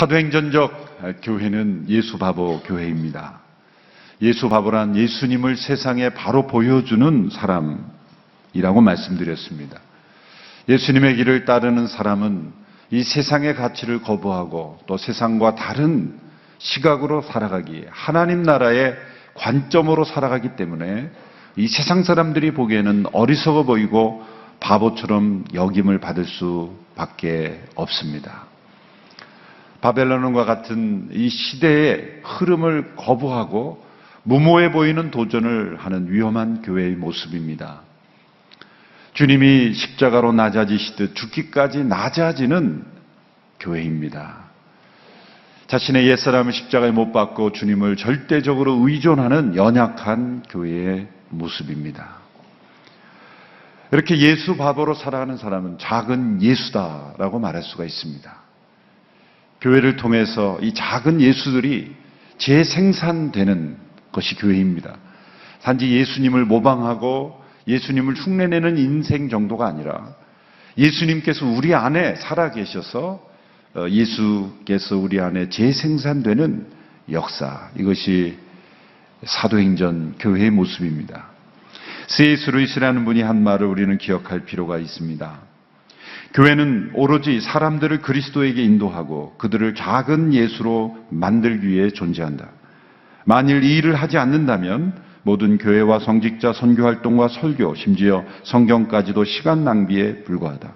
사도행전적 교회는 예수바보 교회입니다. 예수바보란 예수님을 세상에 바로 보여주는 사람이라고 말씀드렸습니다. 예수님의 길을 따르는 사람은 이 세상의 가치를 거부하고 또 세상과 다른 시각으로 살아가기에 하나님 나라의 관점으로 살아가기 때문에 이 세상 사람들이 보기에는 어리석어 보이고 바보처럼 여김을 받을 수밖에 없습니다. 바벨론과 같은 이 시대의 흐름을 거부하고 무모해 보이는 도전을 하는 위험한 교회의 모습입니다. 주님이 십자가로 낮아지시듯 죽기까지 낮아지는 교회입니다. 자신의 옛사람을 십자가에 못 박고 주님을 절대적으로 의존하는 연약한 교회의 모습입니다. 이렇게 예수 바보로 살아가는 사람은 작은 예수다라고 말할 수가 있습니다. 교회를 통해서 이 작은 예수들이 재생산되는 것이 교회입니다. 단지 예수님을 모방하고 예수님을 흉내내는 인생 정도가 아니라 예수님께서 우리 안에 살아계셔서 예수께서 우리 안에 재생산되는 역사, 이것이 사도행전 교회의 모습입니다. C.S. 루이스라는 분이 한 말을 우리는 기억할 필요가 있습니다. 교회는 오로지 사람들을 그리스도에게 인도하고 그들을 작은 예수로 만들기 위해 존재한다. 만일 이 일을 하지 않는다면 모든 교회와 성직자, 선교활동과 설교, 심지어 성경까지도 시간 낭비에 불과하다.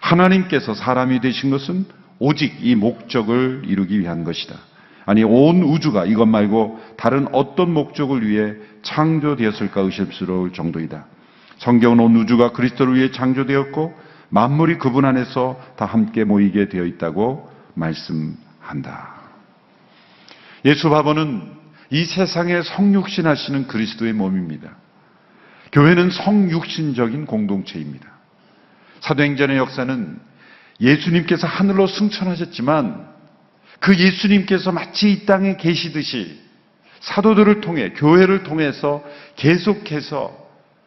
하나님께서 사람이 되신 것은 오직 이 목적을 이루기 위한 것이다. 아니, 온 우주가 이것 말고 다른 어떤 목적을 위해 창조되었을까 의심스러울 정도이다. 성경은 온 우주가 그리스도를 위해 창조되었고 만물이 그분 안에서 다 함께 모이게 되어 있다고 말씀한다. 예수 바보는 이 세상에 성육신하시는 그리스도의 몸입니다. 교회는 성육신적인 공동체입니다. 사도행전의 역사는 예수님께서 하늘로 승천하셨지만 그 예수님께서 마치 이 땅에 계시듯이 사도들을 통해 교회를 통해서 계속해서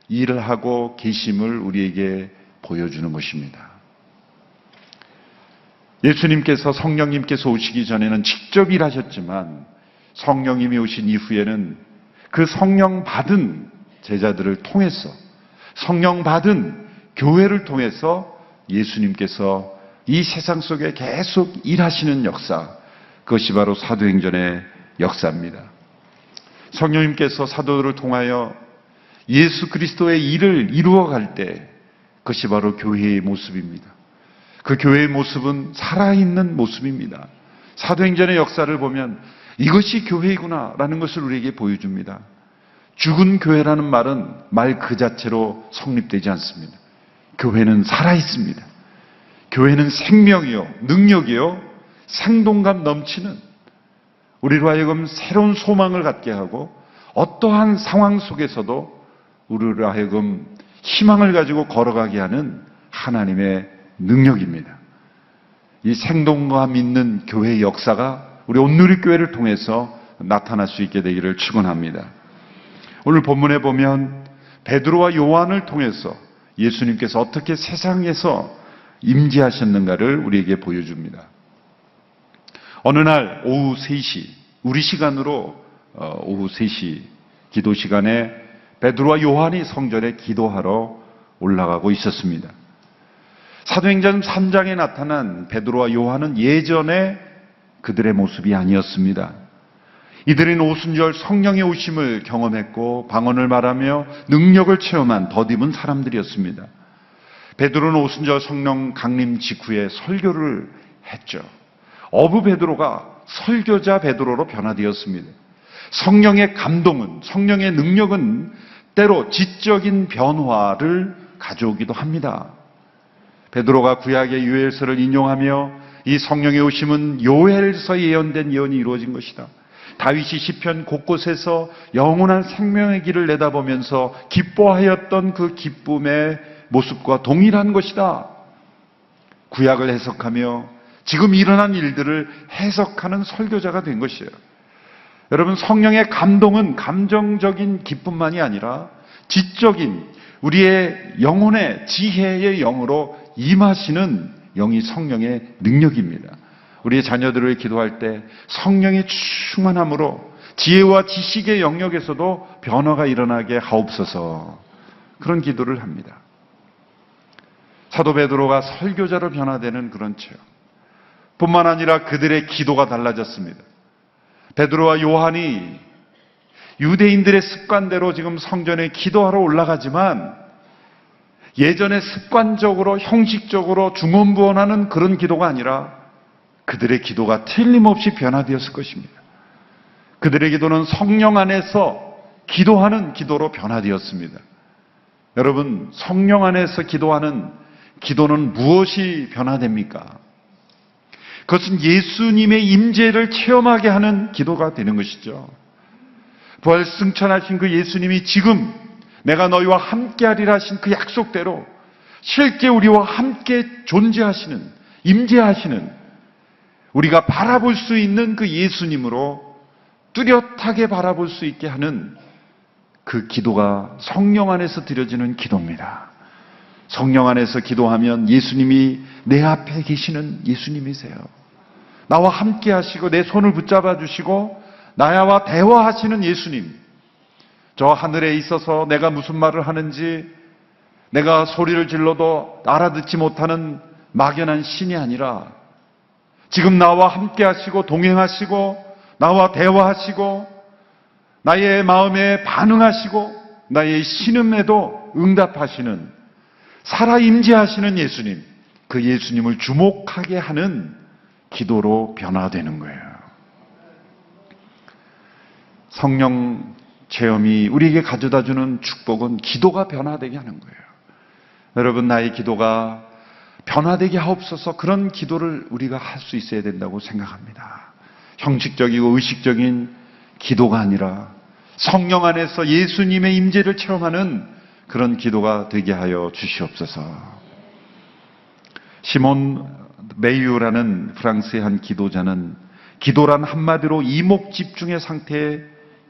일을 하고 계심을 우리에게 보여주는 것입니다. 예수님께서 성령님께서 오시기 전에는 직접 일하셨지만 성령님이 오신 이후에는 그 성령 받은 제자들을 통해서 성령 받은 교회를 통해서 예수님께서 이 세상 속에 계속 일하시는 역사, 그것이 바로 사도행전의 역사입니다. 성령님께서 사도들을 통하여 예수 그리스도의 일을 이루어갈 때 그것이 바로 교회의 모습입니다. 그 교회의 모습은 살아있는 모습입니다. 사도행전의 역사를 보면 이것이 교회이구나라는 것을 우리에게 보여줍니다. 죽은 교회라는 말은 말 그 자체로 성립되지 않습니다. 교회는 살아있습니다. 교회는 생명이요, 능력이요, 생동감 넘치는 우리로 하여금 새로운 소망을 갖게 하고 어떠한 상황 속에서도 우리로 하여금 희망을 가지고 걸어가게 하는 하나님의 능력입니다. 이 생동감 있는 교회의 역사가 우리 온누리교회를 통해서 나타날 수 있게 되기를 축원합니다. 오늘 본문에 보면 베드로와 요한을 통해서 예수님께서 어떻게 세상에서 임재하셨는가를 우리에게 보여줍니다. 어느 날 오후 3시, 우리 시간으로 오후 3시 기도 시간에 베드로와 요한이 성전에 기도하러 올라가고 있었습니다. 사도행전 3장에 나타난 베드로와 요한은 예전에 그들의 모습이 아니었습니다. 이들은 오순절 성령의 오심을 경험했고 방언을 말하며 능력을 체험한 덧입은 사람들이었습니다. 베드로는 오순절 성령 강림 직후에 설교를 했죠. 어부 베드로가 설교자 베드로로 변화되었습니다. 성령의 감동은, 성령의 능력은 때로 지적인 변화를 가져오기도 합니다. 베드로가 구약의 요엘서를 인용하며 이 성령의 오심은 요엘서에 예언된 예언이 이루어진 것이다. 다윗이 시편 곳곳에서 영원한 생명의 길을 내다보면서 기뻐하였던 그 기쁨의 모습과 동일한 것이다. 구약을 해석하며 지금 일어난 일들을 해석하는 설교자가 된 것이에요. 여러분, 성령의 감동은 감정적인 기쁨만이 아니라 지적인 우리의 영혼의 지혜의 영으로 임하시는 영이 성령의 능력입니다. 우리의 자녀들을 기도할 때 성령의 충만함으로 지혜와 지식의 영역에서도 변화가 일어나게 하옵소서. 그런 기도를 합니다. 사도 베드로가 설교자로 변화되는 그런 체험. 뿐만 아니라 그들의 기도가 달라졌습니다. 베드로와 요한이 유대인들의 습관대로 지금 성전에 기도하러 올라가지만 예전에 습관적으로 형식적으로 중언부언하는 그런 기도가 아니라 그들의 기도가 틀림없이 변화되었을 것입니다. 그들의 기도는 성령 안에서 기도하는 기도로 변화되었습니다. 여러분, 성령 안에서 기도하는 기도는 무엇이 변화됩니까? 그것은 예수님의 임재를 체험하게 하는 기도가 되는 것이죠. 부활 승천하신 그 예수님이 지금 내가 너희와 함께하리라 하신 그 약속대로 실제 우리와 함께 존재하시는, 임재하시는, 우리가 바라볼 수 있는 그 예수님으로 뚜렷하게 바라볼 수 있게 하는 그 기도가 성령 안에서 드려지는 기도입니다. 성령 안에서 기도하면 예수님이 내 앞에 계시는 예수님이세요. 나와 함께 하시고 내 손을 붙잡아 주시고 나와 대화하시는 예수님. 저 하늘에 있어서 내가 무슨 말을 하는지 내가 소리를 질러도 알아듣지 못하는 막연한 신이 아니라 지금 나와 함께 하시고 동행하시고 나와 대화하시고 나의 마음에 반응하시고 나의 신음에도 응답하시는 살아 임재하시는 예수님, 그 예수님을 주목하게 하는 기도로 변화되는 거예요. 성령 체험이 우리에게 가져다주는 축복은 기도가 변화되게 하는 거예요. 여러분, 나의 기도가 변화되게 하옵소서. 그런 기도를 우리가 할 수 있어야 된다고 생각합니다. 형식적이고 의식적인 기도가 아니라 성령 안에서 예수님의 임재를 체험하는 그런 기도가 되게 하여 주시옵소서. 시몬 메이유라는 프랑스의 한 기도자는 기도란 한마디로 이목 집중의 상태에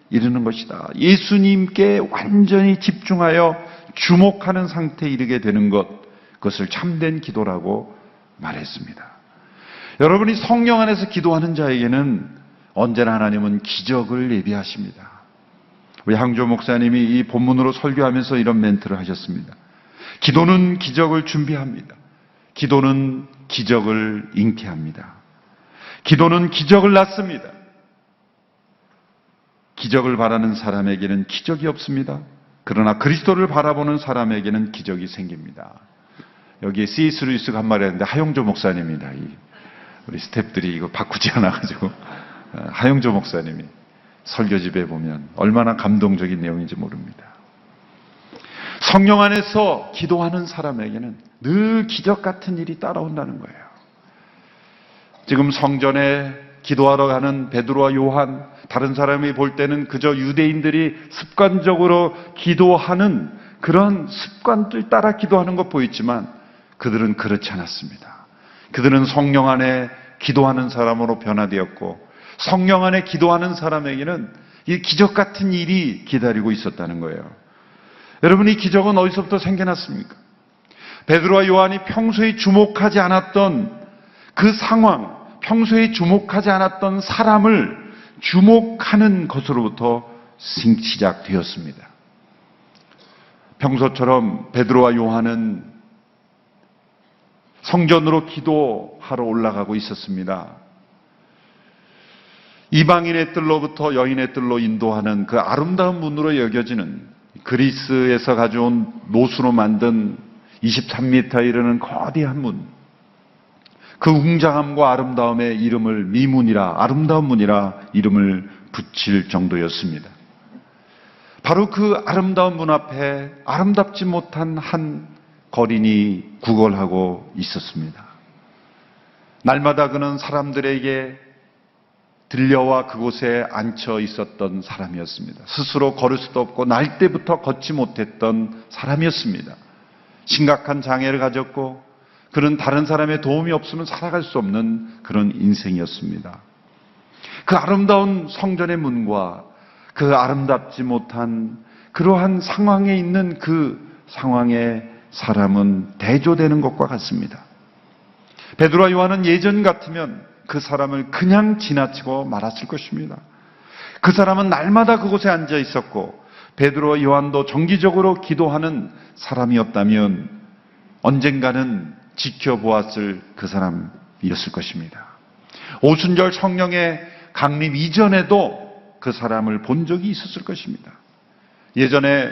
이르는 것이다. 예수님께 완전히 집중하여 주목하는 상태에 이르게 되는 것, 그것을 참된 기도라고 말했습니다. 여러분이 성령 안에서 기도하는 자에게는 언제나 하나님은 기적을 예비하십니다. 우리 항조 목사님이 이 본문으로 설교하면서 이런 멘트를 하셨습니다. 기도는 기적을 준비합니다. 기도는 기적을 잉태합니다. 기도는 기적을 낳습니다. 기적을 바라는 사람에게는 기적이 없습니다. 그러나 그리스도를 바라보는 사람에게는 기적이 생깁니다. 여기에 C.S. 루이스가 한 말이 있는데 하용조 목사님입니다. 우리 스태프들이 이거 바꾸지 않아가지고 하용조 목사님이 설교집에 보면 얼마나 감동적인 내용인지 모릅니다. 성령 안에서 기도하는 사람에게는 늘 기적 같은 일이 따라온다는 거예요. 지금 성전에 기도하러 가는 베드로와 요한, 다른 사람이 볼 때는 그저 유대인들이 습관적으로 기도하는 그런 습관들 따라 기도하는 것 보였지만 그들은 그렇지 않았습니다. 그들은 성령 안에 기도하는 사람으로 변화되었고 성령 안에 기도하는 사람에게는 이 기적 같은 일이 기다리고 있었다는 거예요. 여러분, 이 기적은 어디서부터 생겨났습니까? 베드로와 요한이 평소에 주목하지 않았던 그 상황, 평소에 주목하지 않았던 사람을 주목하는 것으로부터 시작되었습니다. 평소처럼 베드로와 요한은 성전으로 기도하러 올라가고 있었습니다. 이방인의 뜰로부터 여인의 뜰로 인도하는 그 아름다운 문으로 여겨지는 그리스에서 가져온 노수로 만든 23m 이르는 거대한 문, 그 웅장함과 아름다움의 이름을 미문이라, 아름다운 문이라 이름을 붙일 정도였습니다. 바로 그 아름다운 문 앞에 아름답지 못한 한 거린이 구걸하고 있었습니다. 날마다 그는 사람들에게 들려와 그곳에 앉혀 있었던 사람이었습니다. 스스로 걸을 수도 없고 날 때부터 걷지 못했던 사람이었습니다. 심각한 장애를 가졌고 그는 다른 사람의 도움이 없으면 살아갈 수 없는 그런 인생이었습니다. 그 아름다운 성전의 문과 그 아름답지 못한 그러한 상황에 있는 그 상황에 사람은 대조되는 것과 같습니다. 베드로와 요한은 예전 같으면 그 사람을 그냥 지나치고 말았을 것입니다. 그 사람은 날마다 그곳에 앉아 있었고 베드로와 요한도 정기적으로 기도하는 사람이었다면 언젠가는 지켜보았을 그 사람이었을 것입니다. 오순절 성령의 강림 이전에도 그 사람을 본 적이 있었을 것입니다. 예전에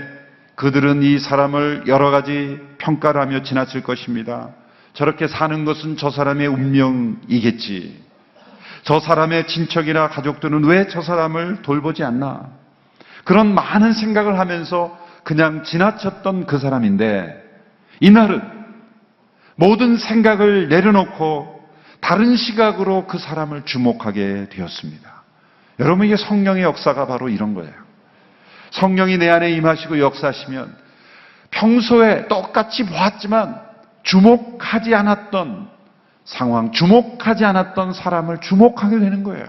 그들은 이 사람을 여러 가지 평가를 하며 지났을 것입니다. 저렇게 사는 것은 저 사람의 운명이겠지. 저 사람의 친척이나 가족들은 왜 저 사람을 돌보지 않나. 그런 많은 생각을 하면서 그냥 지나쳤던 그 사람인데 이날은 모든 생각을 내려놓고 다른 시각으로 그 사람을 주목하게 되었습니다. 여러분, 이게 성령의 역사가 바로 이런 거예요. 성령이 내 안에 임하시고 역사하시면 평소에 똑같이 보았지만 주목하지 않았던 상황, 주목하지 않았던 사람을 주목하게 되는 거예요.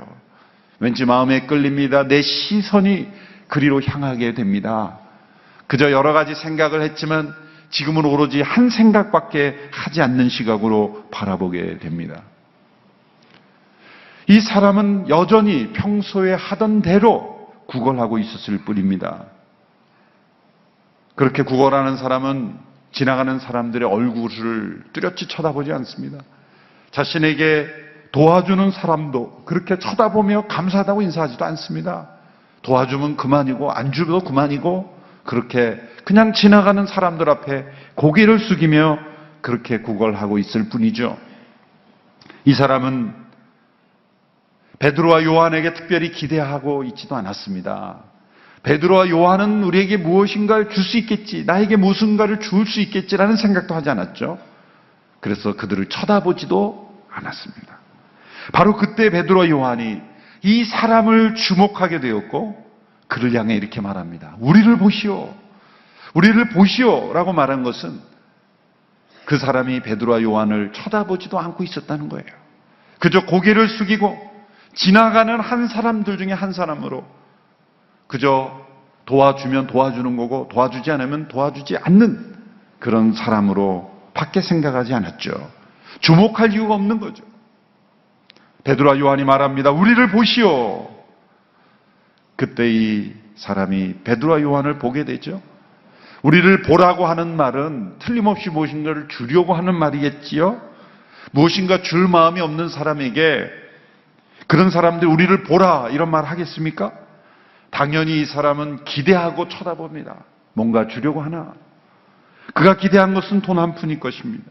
왠지 마음에 끌립니다. 내 시선이 그리로 향하게 됩니다. 그저 여러 가지 생각을 했지만 지금은 오로지 한 생각밖에 하지 않는 시각으로 바라보게 됩니다. 이 사람은 여전히 평소에 하던 대로 구걸하고 있었을 뿐입니다. 그렇게 구걸하는 사람은 지나가는 사람들의 얼굴을 뚜렷이 쳐다보지 않습니다. 자신에게 도와주는 사람도 그렇게 쳐다보며 감사하다고 인사하지도 않습니다. 도와주면 그만이고 안 주도 그만이고 그렇게 그냥 지나가는 사람들 앞에 고개를 숙이며 그렇게 구걸하고 있을 뿐이죠. 이 사람은 베드로와 요한에게 특별히 기대하고 있지도 않았습니다. 베드로와 요한은 우리에게 무엇인가를 줄 수 있겠지, 나에게 무슨가를 줄 수 있겠지라는 생각도 하지 않았죠. 그래서 그들을 쳐다보지도 않았습니다. 바로 그때 베드로와 요한이 이 사람을 주목하게 되었고 그를 향해 이렇게 말합니다. 우리를 보시오. 우리를 보시오 라고 말한 것은 그 사람이 베드로와 요한을 쳐다보지도 않고 있었다는 거예요. 그저 고개를 숙이고 지나가는 한 사람들 중에 한 사람으로 그저 도와주면 도와주는 거고 도와주지 않으면 도와주지 않는 그런 사람으로 밖에 생각하지 않았죠. 주목할 이유가 없는 거죠. 베드로와 요한이 말합니다. 우리를 보시오. 그때 이 사람이 베드로와 요한을 보게 되죠. 우리를 보라고 하는 말은 틀림없이 무엇인가를 주려고 하는 말이겠지요. 무엇인가 줄 마음이 없는 사람에게 그런 사람들이 우리를 보라 이런 말 하겠습니까? 당연히 이 사람은 기대하고 쳐다봅니다. 뭔가 주려고 하나. 그가 기대한 것은 돈 한 푼일 것입니다.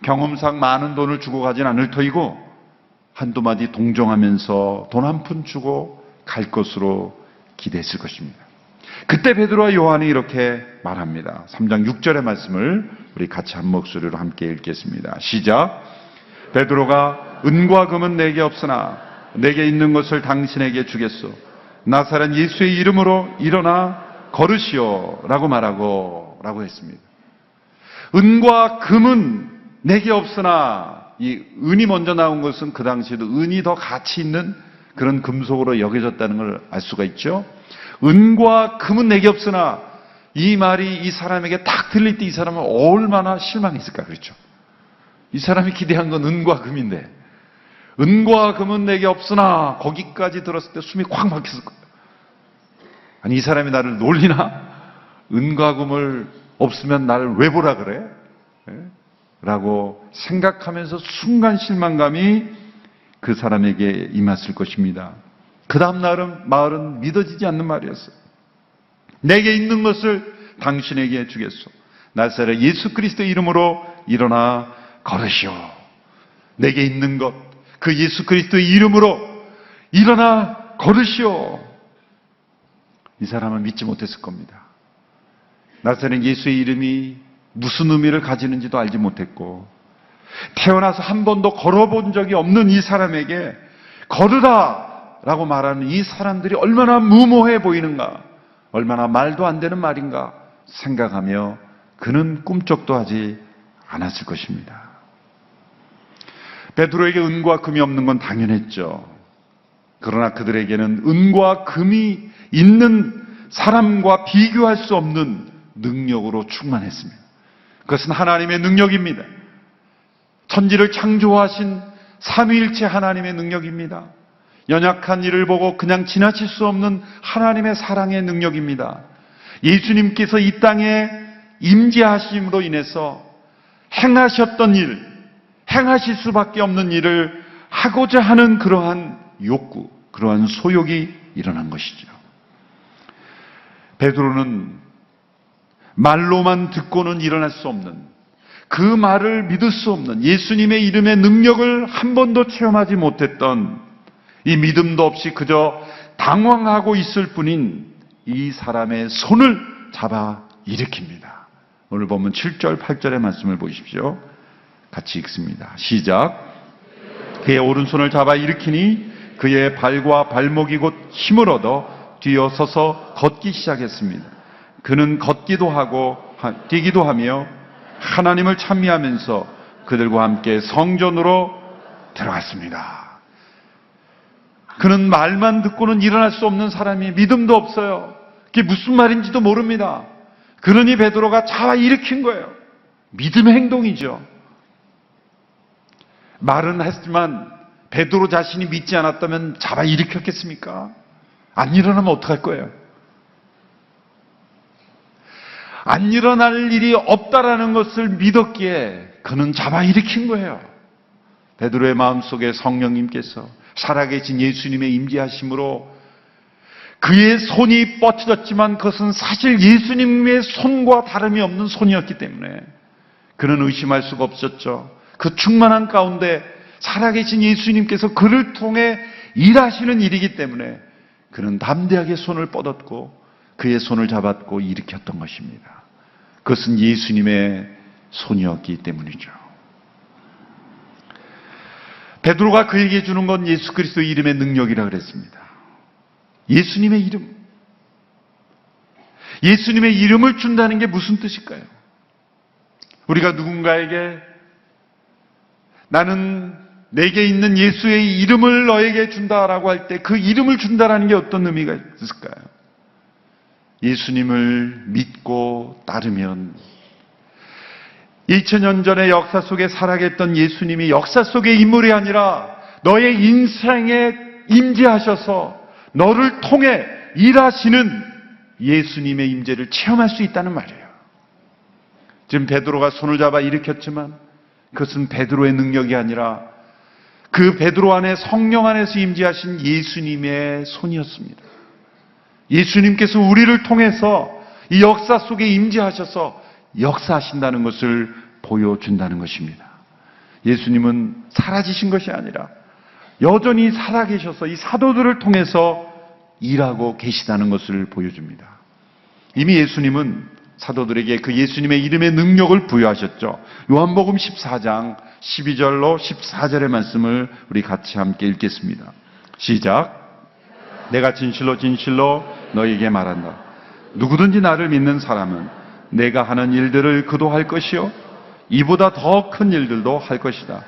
경험상 많은 돈을 주고 가진 않을 터이고 한두 마디 동정하면서 돈 한 푼 주고 갈 것으로 기대했을 것입니다. 그때 베드로와 요한이 이렇게 말합니다. 3장 6절의 말씀을 우리 같이 한 목소리로 함께 읽겠습니다. 시작. 베드로가 은과 금은 내게 없으나 내게 있는 것을 당신에게 주겠소. 나사렛 예수의 이름으로 일어나 걸으시오 라고 말하고 라고 했습니다. 은과 금은 내게 없으나 이 은이 먼저 나온 것은 그 당시에도 은이 더 가치 있는 그런 금속으로 여겨졌다는 걸 알 수가 있죠. 은과 금은 내게 없으나 이 말이 이 사람에게 딱 들릴 때 이 사람은 얼마나 실망했을까. 그렇죠. 이 사람이 기대한 건 은과 금인데 은과 금은 내게 없으나 거기까지 들었을 때 숨이 콱 막혔을 거예요. 아니 이 사람이 나를 놀리나? 은과 금을 없으면 나를 왜 보라 그래? 라고 생각하면서 순간 실망감이 그 사람에게 임했을 것입니다. 그 다음 날은 말은 믿어지지 않는 말이었어요. 내게 있는 것을 당신에게 주겠소. 나사렛 예수 그리스도의 이름으로 일어나 걸으시오. 내게 있는 것, 그 예수 그리스도의 이름으로 일어나 걸으시오. 이 사람은 믿지 못했을 겁니다. 나사렛 예수의 이름이 무슨 의미를 가지는지도 알지 못했고 태어나서 한 번도 걸어본 적이 없는 이 사람에게 걸으라 라고 말하는 이 사람들이 얼마나 무모해 보이는가, 얼마나 말도 안 되는 말인가 생각하며 그는 꿈쩍도 하지 않았을 것입니다. 베드로에게 은과 금이 없는 건 당연했죠. 그러나 그들에게는 은과 금이 있는 사람과 비교할 수 없는 능력으로 충만했습니다. 그것은 하나님의 능력입니다. 천지를 창조하신 삼위일체 하나님의 능력입니다. 연약한 이를 보고 그냥 지나칠 수 없는 하나님의 사랑의 능력입니다. 예수님께서 이 땅에 임재하심으로 인해서 행하셨던 일, 행하실 수밖에 없는 일을 하고자 하는 그러한 욕구, 그러한 소욕이 일어난 것이죠. 베드로는 말로만 듣고는 일어날 수 없는, 그 말을 믿을 수 없는, 예수님의 이름의 능력을 한 번도 체험하지 못했던, 이 믿음도 없이 그저 당황하고 있을 뿐인 이 사람의 손을 잡아 일으킵니다. 오늘 보면 7절, 8절의 말씀을 보십시오. 같이 읽습니다. 시작. 그의 오른손을 잡아 일으키니 그의 발과 발목이 곧 힘을 얻어 뛰어서서 걷기 시작했습니다. 그는 걷기도 하고 뛰기도 하며 하나님을 찬미하면서 그들과 함께 성전으로 들어갔습니다. 그는 말만 듣고는 일어날 수 없는 사람이, 믿음도 없어요. 그게 무슨 말인지도 모릅니다. 그러니 베드로가 잡아 일으킨 거예요. 믿음의 행동이죠. 말은 했지만 베드로 자신이 믿지 않았다면 잡아 일으켰겠습니까? 안 일어나면 어떡할 거예요? 안 일어날 일이 없다라는 것을 믿었기에 그는 잡아 일으킨 거예요. 베드로의 마음속에 성령님께서 살아계신 예수님의 임재하심으로 그의 손이 뻗쳐졌지만 그것은 사실 예수님의 손과 다름이 없는 손이었기 때문에 그는 의심할 수가 없었죠. 그 충만한 가운데 살아계신 예수님께서 그를 통해 일하시는 일이기 때문에 그는 담대하게 손을 뻗었고 그의 손을 잡았고 일으켰던 것입니다. 그것은 예수님의 손이었기 때문이죠. 베드로가 그에게 주는 건 예수 그리스도의 이름의 능력이라 그랬습니다. 예수님의 이름. 예수님의 이름을 준다는 게 무슨 뜻일까요? 우리가 누군가에게 나는 내게 있는 예수의 이름을 너에게 준다라고 할 때 그 이름을 준다라는 게 어떤 의미가 있을까요? 예수님을 믿고 따르면 2000년 전의 역사 속에 살아계셨던 예수님이 역사 속의 인물이 아니라 너의 인생에 임재하셔서 너를 통해 일하시는 예수님의 임재를 체험할 수 있다는 말이에요. 지금 베드로가 손을 잡아 일으켰지만 그것은 베드로의 능력이 아니라 그 베드로 안에 성령 안에서 임재하신 예수님의 손이었습니다. 예수님께서 우리를 통해서 이 역사 속에 임재하셔서 역사하신다는 것을 보여준다는 것입니다. 예수님은 사라지신 것이 아니라 여전히 살아계셔서 이 사도들을 통해서 일하고 계시다는 것을 보여줍니다. 이미 예수님은 사도들에게 그 예수님의 이름의 능력을 부여하셨죠. 요한복음 14장 12절로 14절의 말씀을 우리 같이 함께 읽겠습니다. 시작. 내가 진실로 진실로 너희에게 말한다. 누구든지 나를 믿는 사람은 내가 하는 일들을 그도 할 것이요 이보다 더 큰 일들도 할 것이다.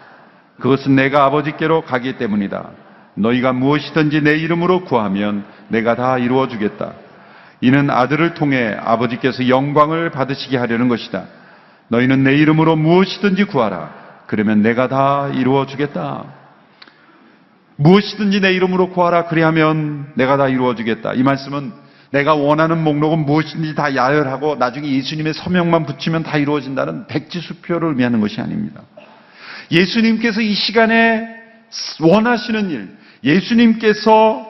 그것은 내가 아버지께로 가기 때문이다. 너희가 무엇이든지 내 이름으로 구하면 내가 다 이루어 주겠다. 이는 아들을 통해 아버지께서 영광을 받으시게 하려는 것이다. 너희는 내 이름으로 무엇이든지 구하라. 그러면 내가 다 이루어 주겠다. 무엇이든지 내 이름으로 구하라. 그리하면 내가 다 이루어 주겠다. 이 말씀은 내가 원하는 목록은 무엇인지 다 야열하고 나중에 예수님의 서명만 붙이면 다 이루어진다는 백지수표를 의미하는 것이 아닙니다. 예수님께서 이 시간에 원하시는 일, 예수님께서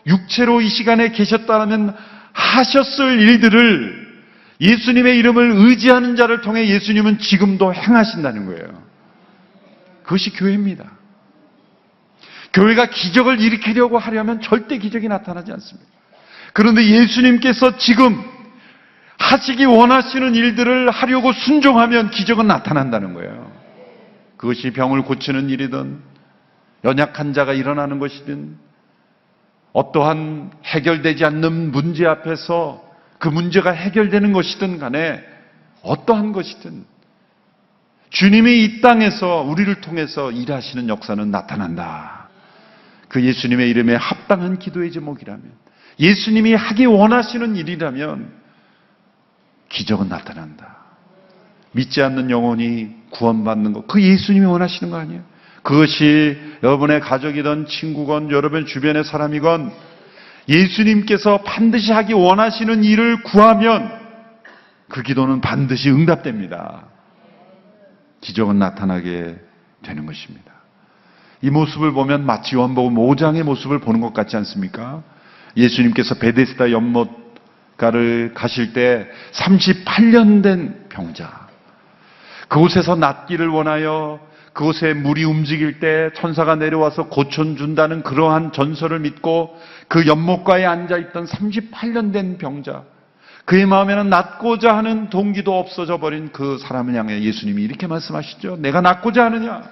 육체로 이 시간에 계셨다면 하셨을 일들을 예수님의 이름을 의지하는 자를 통해 예수님은 지금도 행하신다는 거예요. 그것이 교회입니다. 교회가 기적을 일으키려고 하려면 절대 기적이 나타나지 않습니다. 그런데 예수님께서 지금 하시기 원하시는 일들을 하려고 순종하면 기적은 나타난다는 거예요. 그것이 병을 고치는 일이든 연약한 자가 일어나는 것이든 어떠한 해결되지 않는 문제 앞에서 그 문제가 해결되는 것이든 간에 어떠한 것이든 주님이 이 땅에서 우리를 통해서 일하시는 역사는 나타난다. 그 예수님의 이름에 합당한 기도의 제목이라면 예수님이 하기 원하시는 일이라면 기적은 나타난다. 믿지 않는 영혼이 구원받는 것, 그 예수님이 원하시는 거 아니에요? 그것이 여러분의 가족이든 친구건 여러분 주변의 사람이건 예수님께서 반드시 하기 원하시는 일을 구하면 그 기도는 반드시 응답됩니다. 기적은 나타나게 되는 것입니다. 이 모습을 보면 마치 요한복음 5장의 모습을 보는 것 같지 않습니까? 예수님께서 베데스다 연못가를 가실 때 38년 된 병자, 그곳에서 낫기를 원하여 그곳에 물이 움직일 때 천사가 내려와서 고쳐준다는 그러한 전설을 믿고 그 연못가에 앉아있던 38년 된 병자, 그의 마음에는 낫고자 하는 동기도 없어져 버린 그 사람을 향해 예수님이 이렇게 말씀하시죠. 내가 낫고자 하느냐?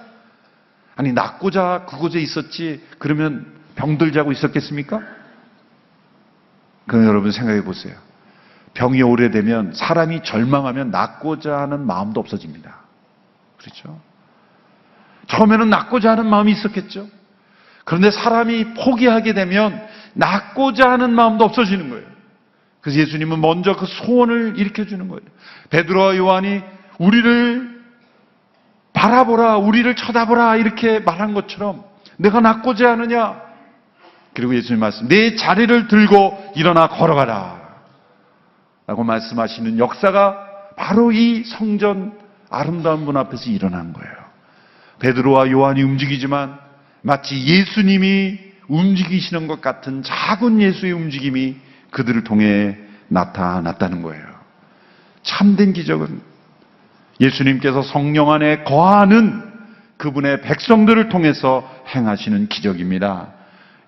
아니, 낫고자 그곳에 있었지 그러면 병들자고 있었겠습니까? 그럼 여러분 생각해 보세요. 병이 오래되면 사람이 절망하면 낫고자 하는 마음도 없어집니다. 그렇죠? 처음에는 낫고자 하는 마음이 있었겠죠. 그런데 사람이 포기하게 되면 낫고자 하는 마음도 없어지는 거예요. 그래서 예수님은 먼저 그 소원을 일으켜주는 거예요. 베드로와 요한이 우리를 바라보라, 우리를 쳐다보라 이렇게 말한 것처럼 내가 낫고자 하느냐? 그리고 예수님 말씀, 내 자리를 들고 일어나 걸어가라 라고 말씀하시는 역사가 바로 이 성전 아름다운 문 앞에서 일어난 거예요. 베드로와 요한이 움직이지만 마치 예수님이 움직이시는 것 같은 작은 예수의 움직임이 그들을 통해 나타났다는 거예요. 참된 기적은 예수님께서 성령 안에 거하는 그분의 백성들을 통해서 행하시는 기적입니다.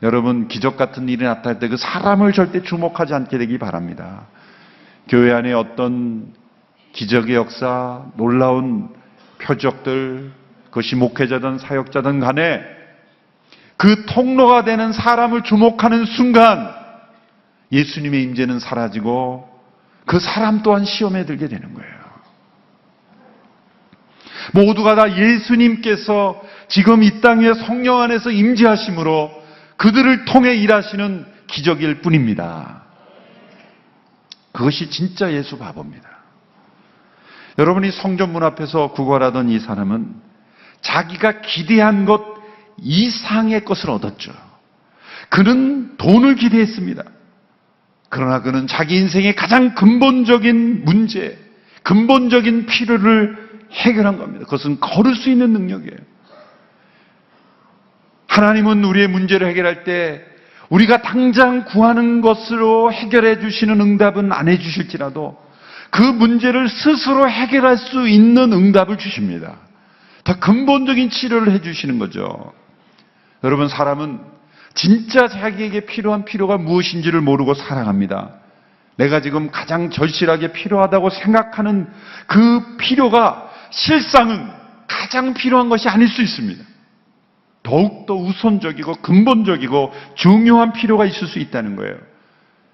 여러분, 기적 같은 일이 나타날 때 그 사람을 절대 주목하지 않게 되기 바랍니다. 교회 안에 어떤 기적의 역사, 놀라운 표적들, 그것이 목회자든 사역자든 간에 그 통로가 되는 사람을 주목하는 순간 예수님의 임재는 사라지고 그 사람 또한 시험에 들게 되는 거예요. 모두가 다 예수님께서 지금 이 땅에 성령 안에서 임재하심으로 그들을 통해 일하시는 기적일 뿐입니다. 그것이 진짜 예수 바보입니다. 여러분이 성전 문 앞에서 구걸하던 이 사람은 자기가 기대한 것 이상의 것을 얻었죠. 그는 돈을 기대했습니다. 그러나 그는 자기 인생의 가장 근본적인 문제, 근본적인 필요를 해결한 겁니다. 그것은 걸을 수 있는 능력이에요. 하나님은 우리의 문제를 해결할 때 우리가 당장 구하는 것으로 해결해 주시는 응답은 안 해주실지라도 그 문제를 스스로 해결할 수 있는 응답을 주십니다. 더 근본적인 치료를 해주시는 거죠. 여러분, 사람은 진짜 자기에게 필요한 필요가 무엇인지를 모르고 살아갑니다. 내가 지금 가장 절실하게 필요하다고 생각하는 그 필요가 실상은 가장 필요한 것이 아닐 수 있습니다. 더욱더 우선적이고 근본적이고 중요한 필요가 있을 수 있다는 거예요.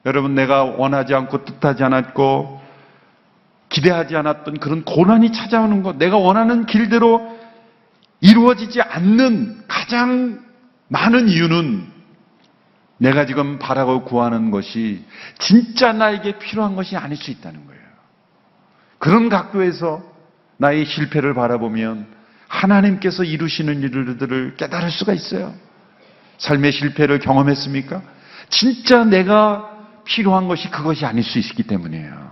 여러분, 내가 원하지 않고 뜻하지 않았고 기대하지 않았던 그런 고난이 찾아오는 것, 내가 원하는 길대로 이루어지지 않는 가장 많은 이유는 내가 지금 바라고 구하는 것이 진짜 나에게 필요한 것이 아닐 수 있다는 거예요. 그런 각도에서 나의 실패를 바라보면 하나님께서 이루시는 일들을 깨달을 수가 있어요. 삶의 실패를 경험했습니까? 진짜 내가 필요한 것이 그것이 아닐 수 있기 때문이에요.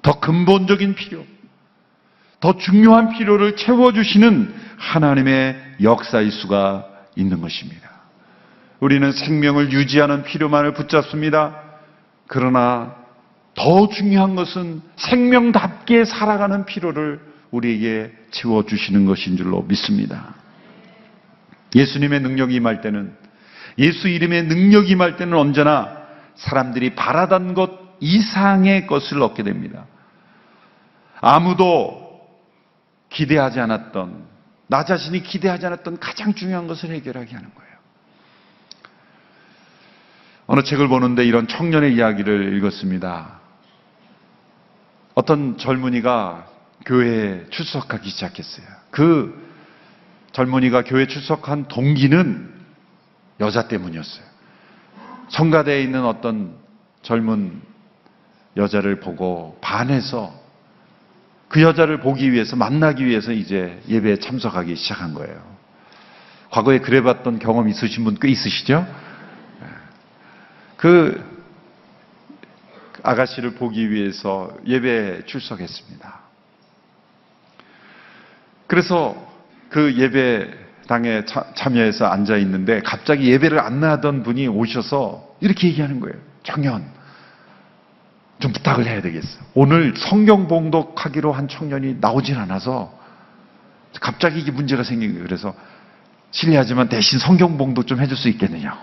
더 근본적인 필요, 더 중요한 필요를 채워주시는 하나님의 역사일 수가 있는 것입니다. 우리는 생명을 유지하는 필요만을 붙잡습니다. 그러나 더 중요한 것은 생명답게 살아가는 필요를 우리에게 채워주시는 것인 줄로 믿습니다. 예수님의 능력이 임할 때는, 예수 이름의 능력이 임할 때는 언제나 사람들이 바라던 것 이상의 것을 얻게 됩니다. 아무도 기대하지 않았던, 나 자신이 기대하지 않았던 가장 중요한 것을 해결하게 하는 거예요. 어느 책을 보는데 이런 청년의 이야기를 읽었습니다. 어떤 젊은이가 교회에 출석하기 시작했어요. 그 젊은이가 교회에 출석한 동기는 여자 때문이었어요. 성가대에 있는 어떤 젊은 여자를 보고 반해서 그 여자를 보기 위해서, 만나기 위해서 이제 예배에 참석하기 시작한 거예요. 과거에 그래봤던 경험 있으신 분 꽤 있으시죠? 그 아가씨를 보기 위해서 예배에 출석했습니다. 그래서 그 예배당에 참여해서 앉아 있는데 갑자기 예배를 안내하던 분이 오셔서 이렇게 얘기하는 거예요. 청년, 좀 부탁을 해야 되겠어. 오늘 성경 봉독하기로 한 청년이 나오질 않아서 갑자기 이게 문제가 생긴 거예요. 그래서 실례하지만 대신 성경 봉독 좀 해줄 수 있겠느냐고.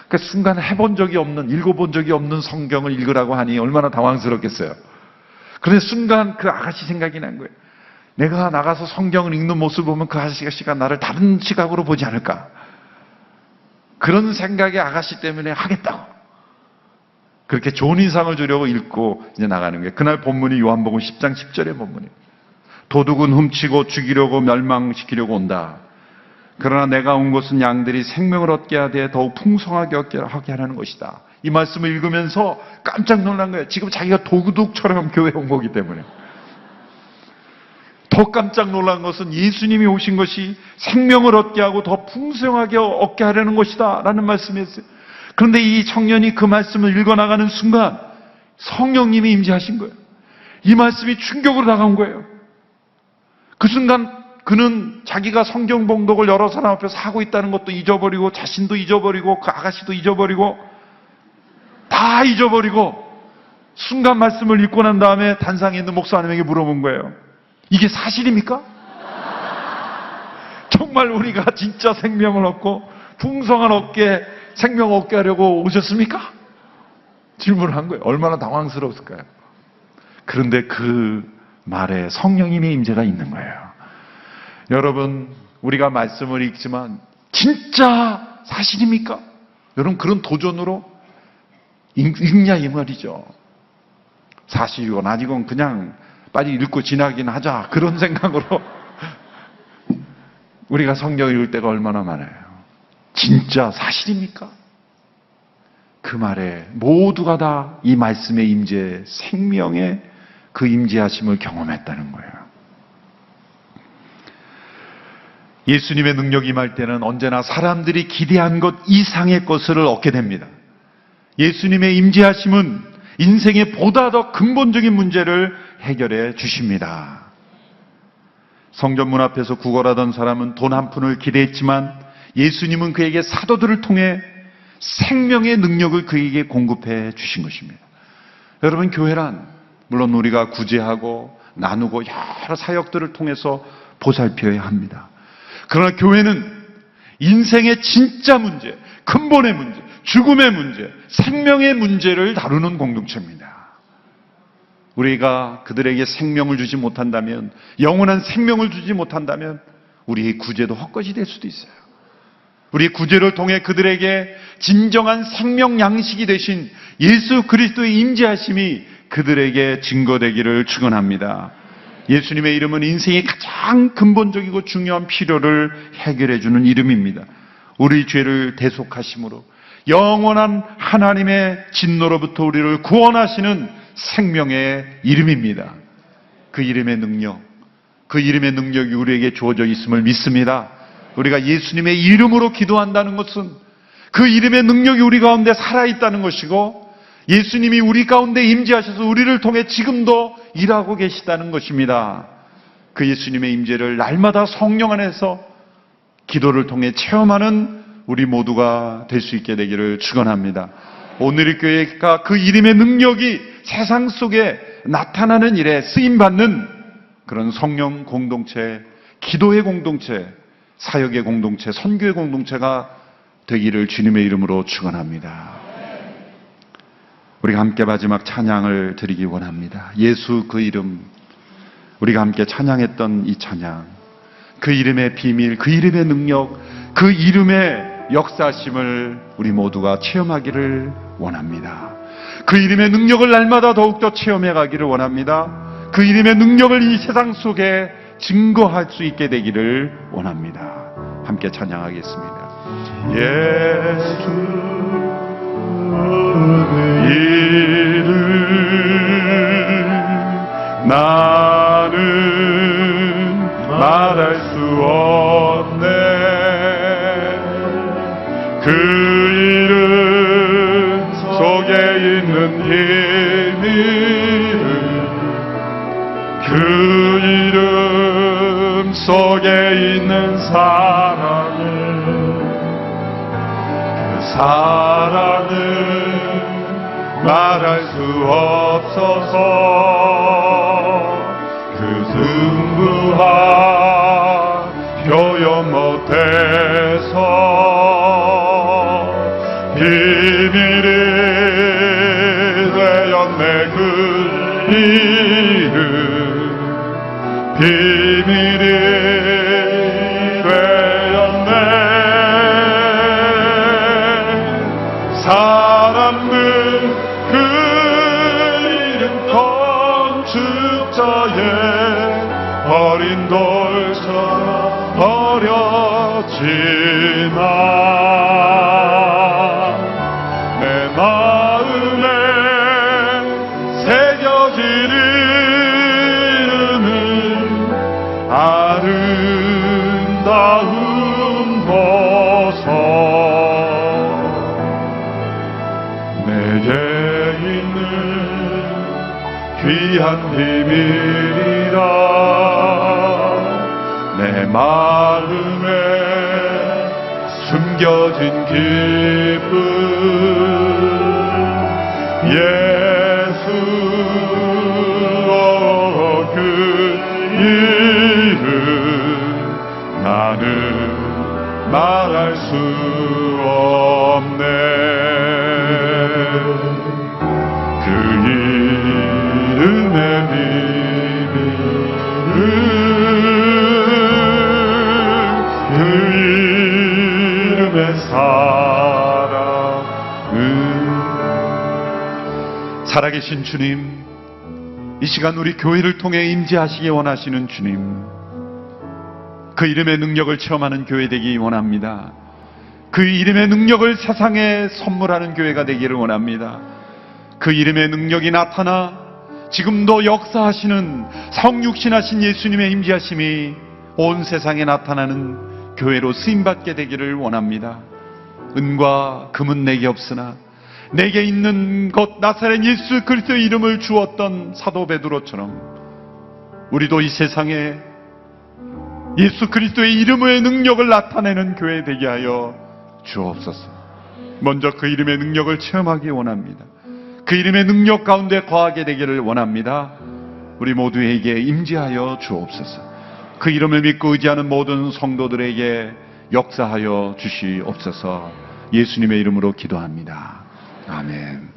그러니까 순간 해본 적이 없는, 읽어본 적이 없는 성경을 읽으라고 하니 얼마나 당황스럽겠어요. 그런데 순간 그 아가씨 생각이 난 거예요. 내가 나가서 성경을 읽는 모습을 보면 그 아가씨가 나를 다른 시각으로 보지 않을까. 그런 생각에 아가씨 때문에 하겠다고. 그렇게 좋은 인상을 주려고 읽고 이제 나가는 거예요. 그날 본문이 요한복음 10장 10절의 본문이에요. 도둑은 훔치고 죽이려고 멸망시키려고 온다. 그러나 내가 온 것은 양들이 생명을 얻게 하되 더욱 풍성하게 얻게 하는 것이다. 이 말씀을 읽으면서 깜짝 놀란 거예요. 지금 자기가 도둑처럼 교회에 온 거기 때문에. 더 깜짝 놀란 것은 예수님이 오신 것이 생명을 얻게 하고 더 풍성하게 얻게 하려는 것이다 라는 말씀이었어요. 그런데 이 청년이 그 말씀을 읽어나가는 순간 성령님이 임재하신 거예요. 이 말씀이 충격으로 다가온 거예요. 그 순간 그는 자기가 성경 봉독을 여러 사람 앞에서 하고 있다는 것도 잊어버리고 자신도 잊어버리고 그 아가씨도 잊어버리고 다 잊어버리고 순간 말씀을 읽고 난 다음에 단상에 있는 목사님에게 물어본 거예요. 이게 사실입니까? 정말 우리가 진짜 생명을 얻고 풍성한 얻게 생명 얻게 하려고 오셨습니까? 질문을 한 거예요. 얼마나 당황스러웠을까요? 그런데 그 말에 성령님의 임재가 있는 거예요. 여러분, 우리가 말씀을 읽지만 진짜 사실입니까? 여러분, 그런 도전으로 읽냐 이 말이죠. 사실이건 아니건 그냥 빨리 읽고 지나긴 하자, 그런 생각으로 우리가 성경을 읽을 때가 얼마나 많아요. 진짜 사실입니까? 그 말에 모두가 다 이 말씀의 임재, 생명의 그 임재하심을 경험했다는 거예요. 예수님의 능력이 임할 때는 언제나 사람들이 기대한 것 이상의 것을 얻게 됩니다. 예수님의 임재하심은 인생의 보다 더 근본적인 문제를 해결해 주십니다. 성전 문 앞에서 구걸하던 사람은 돈 한 푼을 기대했지만 예수님은 그에게 사도들을 통해 생명의 능력을 그에게 공급해 주신 것입니다. 여러분, 교회란 물론 우리가 구제하고 나누고 여러 사역들을 통해서 보살펴야 합니다. 그러나 교회는 인생의 진짜 문제, 근본의 문제, 죽음의 문제, 생명의 문제를 다루는 공동체입니다. 우리가 그들에게 생명을 주지 못한다면, 영원한 생명을 주지 못한다면 우리의 구제도 헛것이 될 수도 있어요. 우리의 구제를 통해 그들에게 진정한 생명 양식이 되신 예수 그리스도의 임재하심이 그들에게 증거되기를 축원합니다. 예수님의 이름은 인생의 가장 근본적이고 중요한 필요를 해결해 주는 이름입니다. 우리 죄를 대속하심으로 영원한 하나님의 진노로부터 우리를 구원하시는 생명의 이름입니다. 그 이름의 능력, 그 이름의 능력이 우리에게 주어져 있음을 믿습니다. 우리가 예수님의 이름으로 기도한다는 것은 그 이름의 능력이 우리 가운데 살아있다는 것이고, 예수님이 우리 가운데 임재하셔서 우리를 통해 지금도 일하고 계시다는 것입니다. 그 예수님의 임재를 날마다 성령 안에서 기도를 통해 체험하는 우리 모두가 될 수 있게 되기를 축원합니다. 오늘의 교회가 그 이름의 능력이 세상 속에 나타나는 일에 쓰임받는 그런 성령 공동체, 기도의 공동체, 사역의 공동체, 선교의 공동체가 되기를 주님의 이름으로 축원합니다. 우리가 함께 마지막 찬양을 드리기 원합니다. 예수 그 이름, 우리가 함께 찬양했던 이 찬양, 그 이름의 비밀, 그 이름의 능력, 그 이름의 역사심을 우리 모두가 체험하기를 원합니다. 그 이름의 능력을 날마다 더욱더 체험해 가기를 원합니다. 그 이름의 능력을 이 세상 속에 증거할 수 있게 되기를 원합니다. 함께 찬양하겠습니다. 예수 이름 나는 말할 수 없네. 이름 속에 있는 힘이를, 그 이름 속에 있는 사랑을, 그 사랑을 말할 수 없어서 그 승부한 표현 못해서 비밀이 되었네. 그 이름 비밀이 되었네. 사람들 그 이름 건축자의 어린 돌처럼 어렸지만 내 마음에 새겨진 이름은 아름다운 보석, 내게 있는 귀한 비밀이라. 내 마음에 숨겨진 기쁨, 예수 그 이름 나는 말할 수 없네. 그 이름의 그 이름의 사랑은. 살아계신 주님, 이 시간 우리 교회를 통해 임재하시기 원하시는 주님, 그 이름의 능력을 체험하는 교회 되기 원합니다. 그 이름의 능력을 세상에 선물하는 교회가 되기를 원합니다. 그 이름의 능력이 나타나 지금도 역사하시는 성육신하신 예수님의 임재하심이 온 세상에 나타나는 교회로 쓰임받게 되기를 원합니다. 은과 금은 내게 없으나 내게 있는 것 나사렛 예수 그리스도의 이름을 주었던 사도 베드로처럼 우리도 이 세상에 예수 그리스도의 이름의 능력을 나타내는 교회 되게 하여 주옵소서. 먼저 그 이름의 능력을 체험하기 원합니다. 그 이름의 능력 가운데 거하게 되기를 원합니다. 우리 모두에게 임재하여 주옵소서. 그 이름을 믿고 의지하는 모든 성도들에게 역사하여 주시옵소서. 예수님의 이름으로 기도합니다. 아멘.